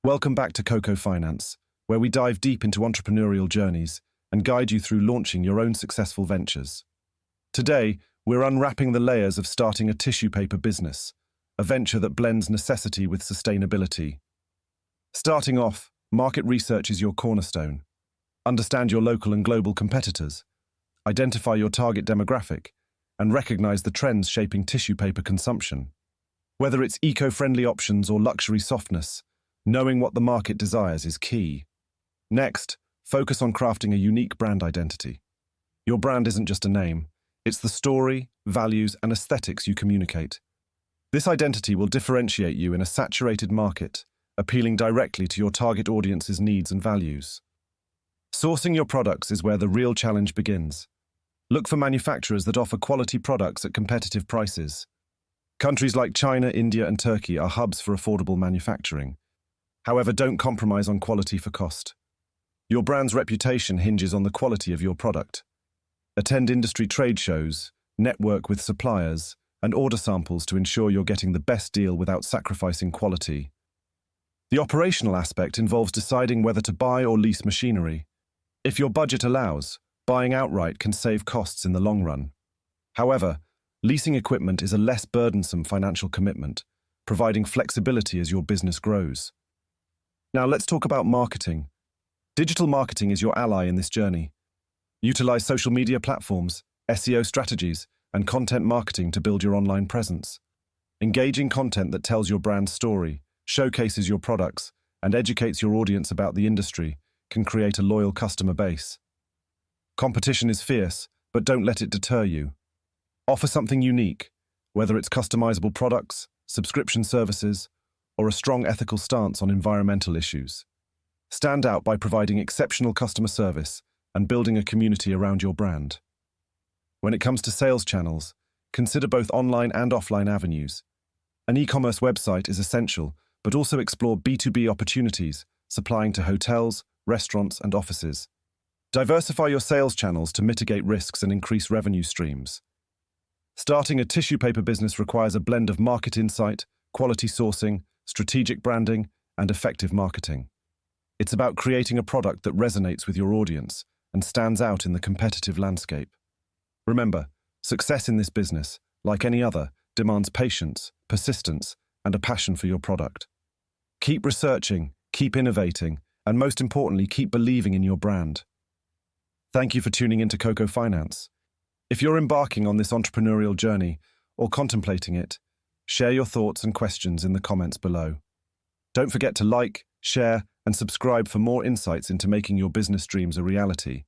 Welcome back to CoCo Finance, where we dive deep into entrepreneurial journeys and guide you through launching your own successful ventures. Today, we're unwrapping the layers of starting a tissue paper business, a venture that blends necessity with sustainability. Starting off, market research is your cornerstone. Understand your local and global competitors, identify your target demographic, and recognize the trends shaping tissue paper consumption. Whether it's eco-friendly options or luxury softness, knowing what the market desires is key. Next, focus on crafting a unique brand identity. Your brand isn't just a name, it's the story, values, and aesthetics you communicate. This identity will differentiate you in a saturated market, appealing directly to your target audience's needs and values. Sourcing your products is where the real challenge begins. Look for manufacturers that offer quality products at competitive prices. Countries like China, India, and Turkey are hubs for affordable manufacturing. However, don't compromise on quality for cost. Your brand's reputation hinges on the quality of your product. Attend industry trade shows, network with suppliers, and order samples to ensure you're getting the best deal without sacrificing quality. The operational aspect involves deciding whether to buy or lease machinery. If your budget allows, buying outright can save costs in the long run. However, leasing equipment is a less burdensome financial commitment, providing flexibility as your business grows. Now let's talk about marketing. Digital marketing is your ally in this journey. Utilize social media platforms, SEO strategies, and content marketing to build your online presence. Engaging content that tells your brand's story, showcases your products, and educates your audience about the industry can create a loyal customer base. Competition is fierce, but don't let it deter you. Offer something unique, whether it's customizable products, subscription services, or a strong ethical stance on environmental issues. Stand out by providing exceptional customer service and building a community around your brand. When it comes to sales channels, consider both online and offline avenues. An e-commerce website is essential, but also explore B2B opportunities, supplying to hotels, restaurants, and offices. Diversify your sales channels to mitigate risks and increase revenue streams. Starting a tissue paper business requires a blend of market insight, quality sourcing, strategic branding, and effective marketing. It's about creating a product that resonates with your audience and stands out in the competitive landscape. Remember, success in this business, like any other, demands patience, persistence, and a passion for your product. Keep researching, keep innovating, and most importantly, keep believing in your brand. Thank you for tuning into CoCo Finance. If you're embarking on this entrepreneurial journey or contemplating it, share your thoughts and questions in the comments below. Don't forget to like, share, and subscribe for more insights into making your business dreams a reality.